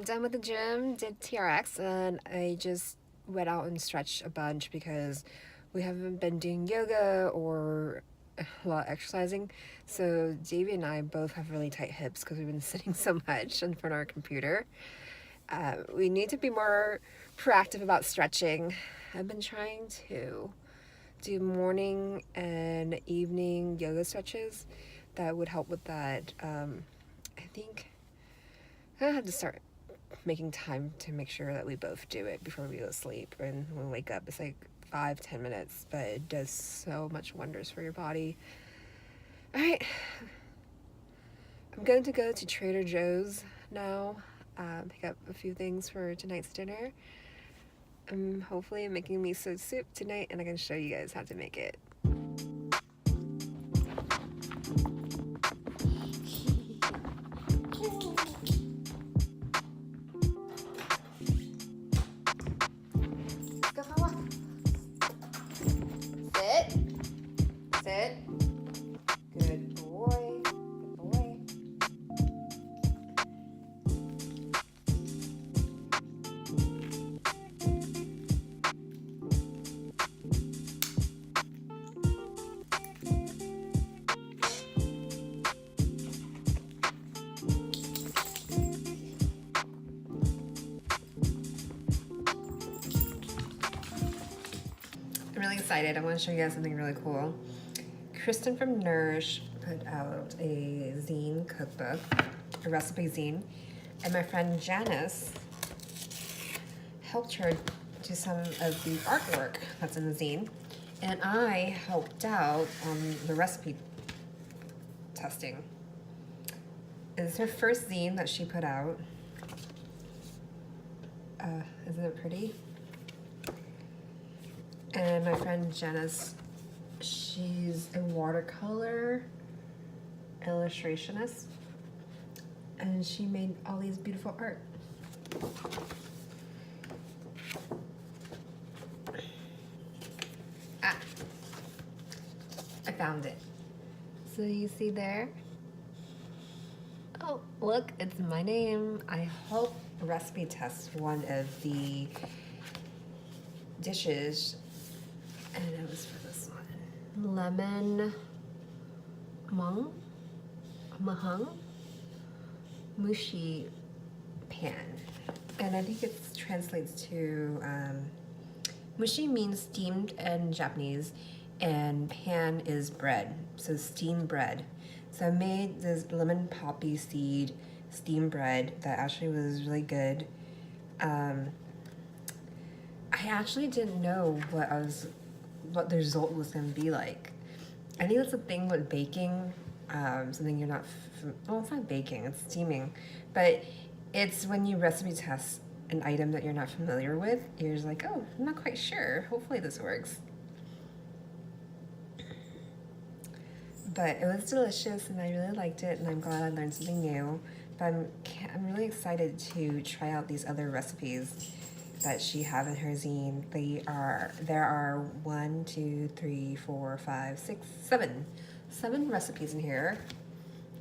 I'm done with the gym, did TRX, and I just went out and stretched a bunch because we haven't been doing yoga or a lot of exercising. So Davey and I both have really tight hips because we've been sitting so much in front of our computer. We need to be more proactive about stretching. I've been trying to do morning and evening yoga stretches that would help with that. I think I have to start making time to make sure that we both do it before we go to sleep. And when we wake up, it's like 5-10 minutes, but it does so much wonders for your body. All right, I'm going to go to Trader Joe's now, pick up a few things for tonight's dinner. I'm hopefully making miso soup tonight, and I can show you guys how to make it. Sit. Good boy. Good boy. I'm really excited. I want to show you guys something really cool. Kristen from Nourish put out a zine cookbook, a recipe zine, and my friend Janice helped her do some of the artwork that's in the zine, and I helped out on the recipe testing. It's her first zine that she put out. Isn't it pretty? And my friend Janice, she's a watercolor illustrationist, and she made all these beautiful art. I found it. So you see there? Oh, look, it's my name. I hope recipe test one of the dishes, and it was for this one. Lemon mahang mushi pan, and I think it translates to mushi means steamed in Japanese, and pan is bread, so steamed bread. So I made this lemon poppy seed steamed bread that actually was really good. I actually didn't know what the result was going to be like. I think that's the thing with baking, something you're not, well, it's not baking, it's steaming, but it's when you recipe test an item that you're not familiar with, you're just like, oh, I'm not quite sure, hopefully this works. But it was delicious, and I really liked it, and I'm glad I learned something new. But I'm really excited to try out these other recipes that she have in her zine. There are 7 recipes in here,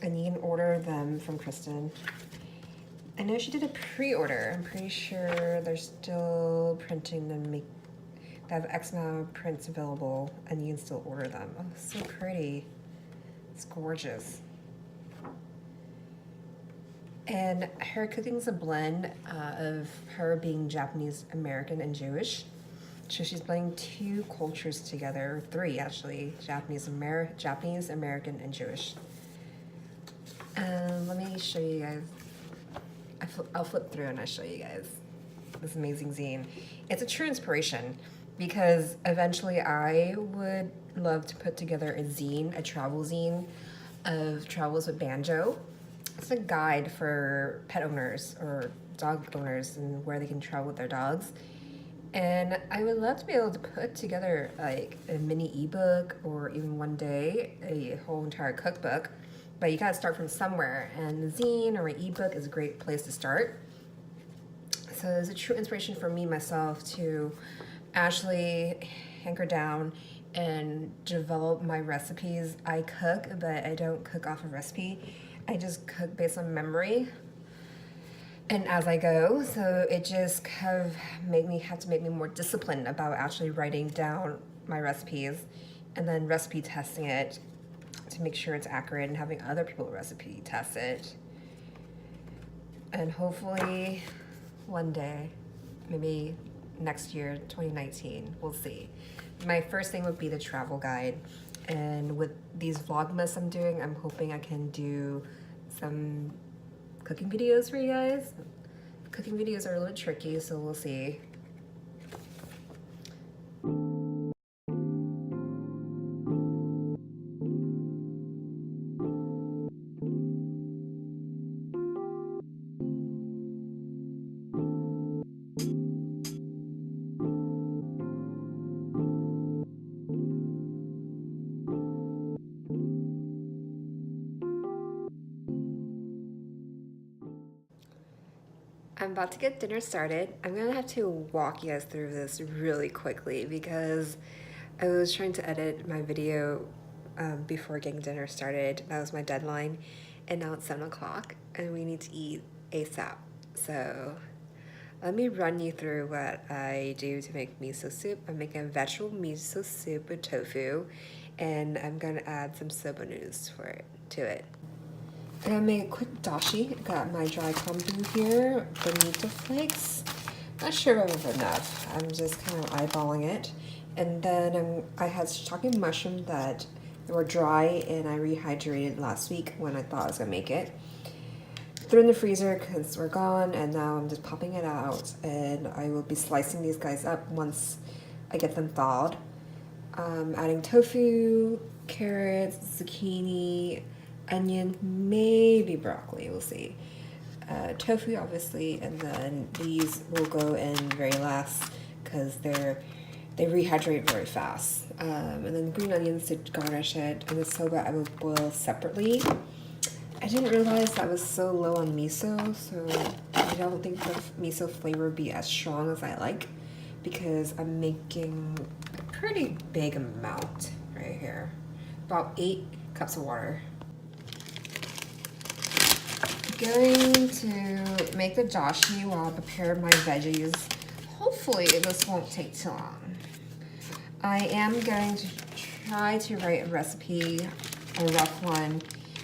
and you can order them from Kristen. I know she did a pre-order. I'm pretty sure they're still printing and they have X amount of prints available, and you can still order them. Oh, so pretty. It's gorgeous. And her cooking's a blend of her being Japanese American and Jewish. So she's blending 2 cultures together, 3 actually, Japanese American, and Jewish. Let me show you guys. I'll flip through and I'll show you guys this amazing zine. It's a true inspiration because eventually I would love to put together a zine, a travel zine of travels with Banjo. It's a guide for pet owners or dog owners and where they can travel with their dogs. And I would love to be able to put together like a mini ebook, or even one day a whole entire cookbook. But you gotta start from somewhere, and the zine or an ebook is a great place to start. So it's a true inspiration for me myself to actually hanker down and develop my recipes. I cook, but I don't cook off a recipe. I just cook based on memory. and as I go, so it just kind of have to make me more disciplined about actually writing down my recipes and then recipe testing it to make sure it's accurate and having other people recipe test it. And hopefully one day, maybe next year, 2019, we'll see. My first thing would be the travel guide. And with these Vlogmas I'm doing, I'm hoping I can do some cooking videos for you guys. Cooking videos are a little tricky, so we'll see. I'm about to get dinner started. I'm gonna have to walk you guys through this really quickly because I was trying to edit my video before getting dinner started. That was my deadline, and now it's 7 o'clock and we need to eat ASAP. So let me run you through what I do to make miso soup. I'm making a vegetable miso soup with tofu, and I'm gonna add some soba noodles to it. I'm gonna make a quick dashi. I got my dry kombu here, bonito flakes. Not sure if I have enough. I'm just kind of eyeballing it. And then I had shiitake mushroom that they were dry and I rehydrated last week when I thought I was gonna make it. Threw in the freezer because we're gone, and now I'm just popping it out, and I will be slicing these guys up once I get them thawed. Adding tofu, carrots, zucchini, onion, maybe broccoli, we'll see. Tofu obviously, and then these will go in very last because they rehydrate very fast. And then green onions to garnish it, and the soba I will boil separately. I didn't realize I was so low on miso, so I don't think the miso flavor would be as strong as I like because I'm making a pretty big amount right here. About 8 cups of water. Going to make the dashi while I prepare my veggies. Hopefully this won't take too long. I am going to try to write a recipe, a rough one,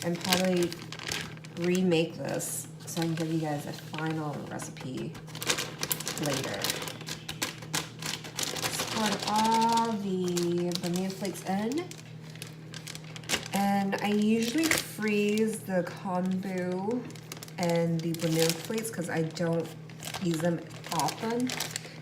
and probably remake this so I can give you guys a final recipe later. Let's put all the bonito flakes in. And I usually freeze the kombu and the bonito flakes because I don't use them often.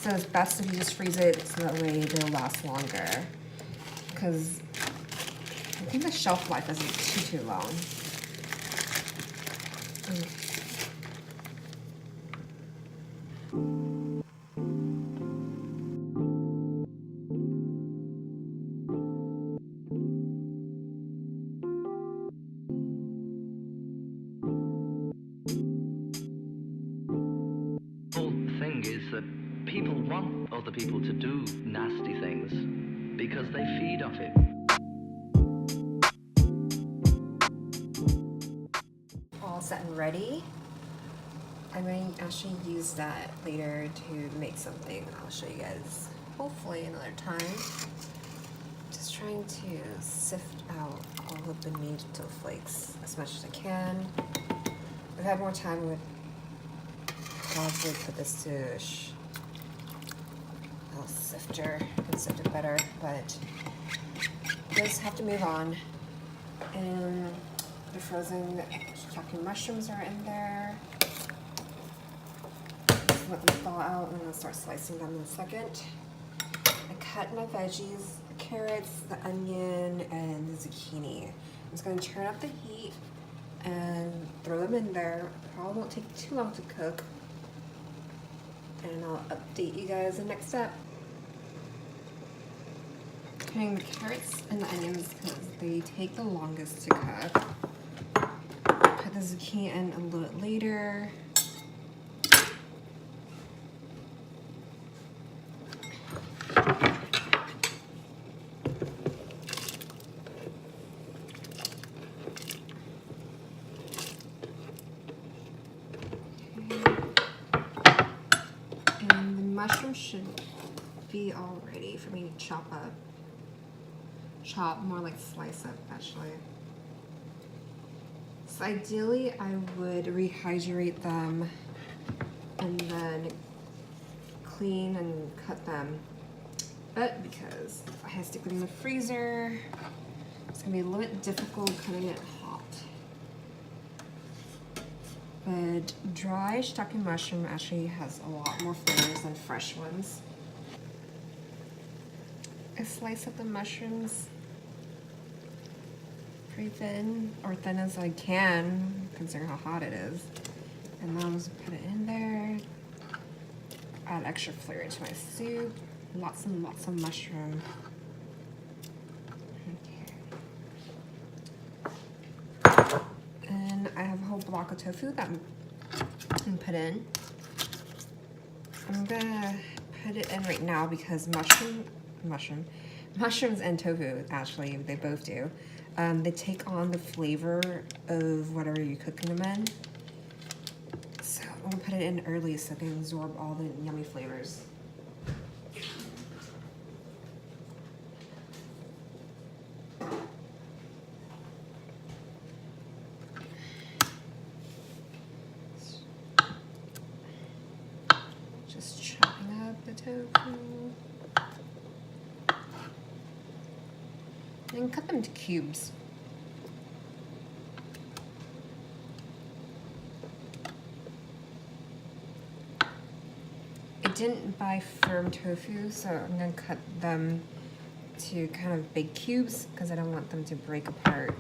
So it's best if you just freeze it so that way they'll last longer. Because I think the shelf life isn't too long. People want other people to do nasty things because they feed off it. All set and ready. I'm going to actually use that later to make something I'll show you guys hopefully another time. Just trying to sift out all the bonito flakes as much as I can. If I had more time, I would probably put this to a sifter and sift it better, but just have to move on. And the frozen shiitake mushrooms are in there. Just let them thaw out and then I'll start slicing them in a second. I cut my veggies, the carrots, the onion, and the zucchini. I'm just going to turn up the heat and throw them in there. Probably won't take too long to cook. And I'll update you guys the next step. Cutting the carrots and the onions because they take the longest to cook. Put the zucchini in a little bit later. should be all ready for me to chop up. Chop, more like slice up actually. So ideally I would rehydrate them and then clean and cut them. But because I have to stick them in the freezer, it's gonna be a little bit difficult cutting it hot. But dry shiitake mushroom actually has a lot more flavors than fresh ones. I slice up the mushrooms pretty thin, or thin as I can, considering how hot it is. And then I'll just put it in there. Add extra flavor to my soup. Lots and lots of mushroom. Okay. And I have a whole block of tofu that I'm gonna put in. I'm gonna put it in right now because mushrooms and tofu, actually, they both do. They take on the flavor of whatever you're cooking them in. So I'm gonna put it in early so it can absorb all the yummy flavors. Just chopping up the tofu. And cut them to cubes. I didn't buy firm tofu, so I'm gonna cut them to kind of big cubes because I don't want them to break apart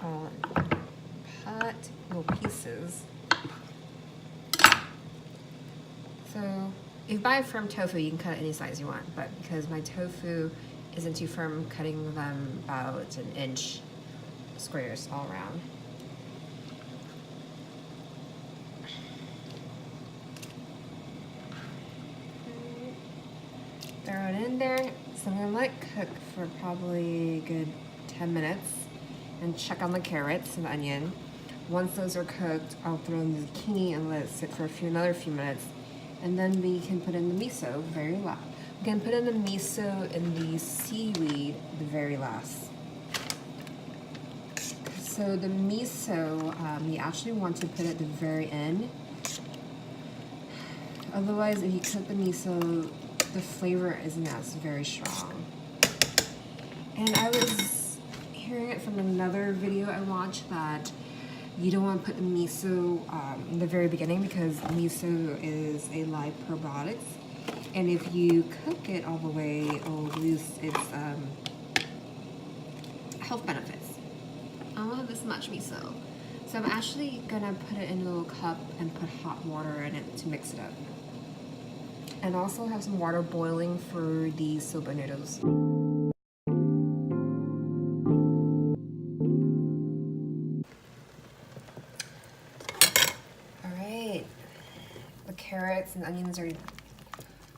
all in pot little pieces. So if you buy firm tofu, you can cut it any size you want, but because my tofu isn't too firm, I'm cutting them about 1 inch squares all around. Throw it in there. So I'm gonna let it cook for probably a good 10 minutes and check on the carrots and the onion. Once those are cooked, I'll throw in the zucchini and let it sit for another few minutes. And then we can put in the miso very last. We can put in the miso and the seaweed the very last. So the miso, you actually want to put at the very end. Otherwise, if you cook the miso, the flavor isn't as very strong. And I was hearing it from another video I watched that you don't want to put the miso in the very beginning because miso is a live probiotic. And if you cook it all the way, it'll lose its health benefits. I don't have this much miso. So I'm actually gonna put it in a little cup and put hot water in it to mix it up. And also have some water boiling for the soba noodles. Alright, the carrots and onions are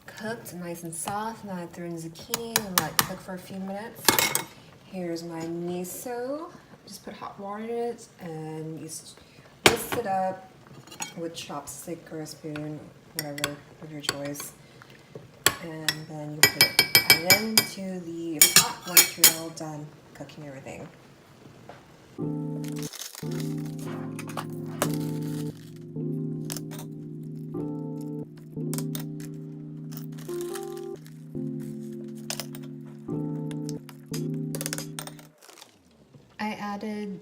cooked nice and soft. Now I threw in zucchini and let it cook for a few minutes. Here's my miso. Just put hot water in it and you whisk it up with chopstick or a spoon, whatever of your choice. And then you put it into the pot once you're all done cooking everything. I added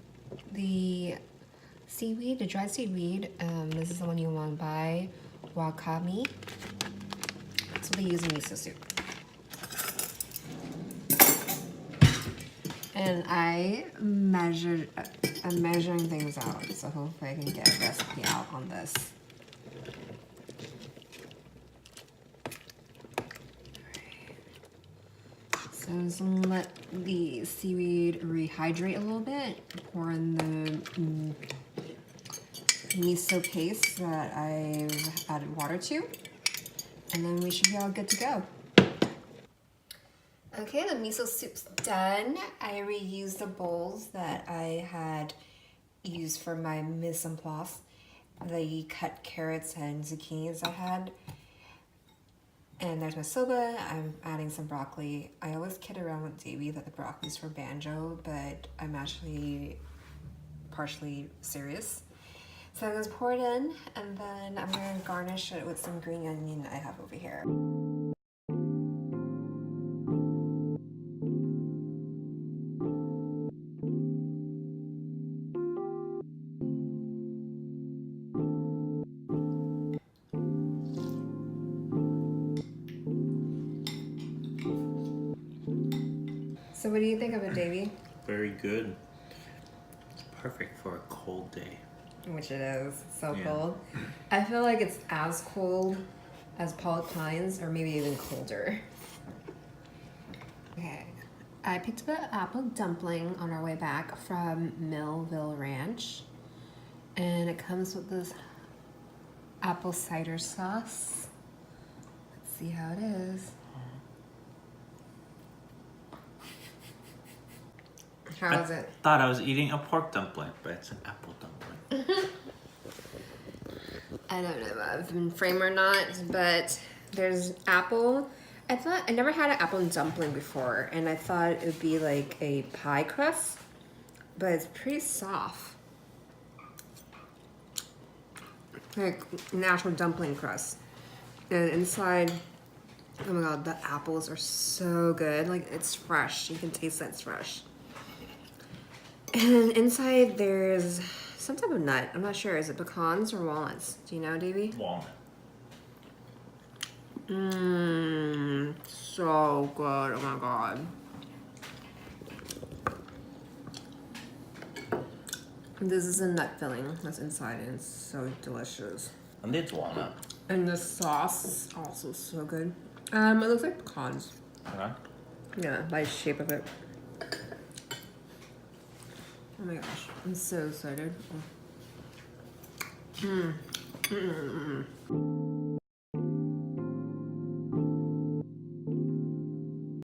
the seaweed, the dried seaweed. This is the one you want to buy, wakame. That's what they use in miso soup. And I'm measuring things out, so hopefully I can get a recipe out on this. So just let the seaweed rehydrate a little bit. Pour in the miso paste that I've added water to. And then we should be all good to go. Okay, the miso soup's done. I reused the bowls that I had used for my mise en place. The cut carrots and zucchinis I had. And there's my soba. I'm adding some broccoli. I always kid around with Davey that the broccoli's for banjo, but I'm actually partially serious. So I'm gonna pour it in, and then I'm gonna garnish it with some green onion I have over here. So what do you think of it, Davey? Very good. It's perfect for a cold day. Which it is. So Yeah. cold. I feel like it's as cold as Pollock Pines, or maybe even colder. Okay. I picked up an apple dumpling on our way back from Millville Ranch. And it comes with this apple cider sauce. Let's see how it is. How is it? Thought I was eating a pork dumpling, but it's an apple dumpling. I don't know if I've been framed or not, but there's apple. I never had an apple dumpling before, and I thought it would be like a pie crust, but it's pretty soft. Like an actual dumpling crust. And inside, oh my god, the apples are so good. Like, it's fresh. You can taste that it's fresh. And inside there's some type of nut. I'm not sure. Is it pecans or walnuts? Do you know, Davey? Walnut. Mmm, so good. Oh my god. This is a nut filling that's inside, and it's so delicious. And it's walnut. And the sauce is also so good. It looks like pecans. Okay. Yeah, by the shape of it. Oh my gosh, I'm so excited.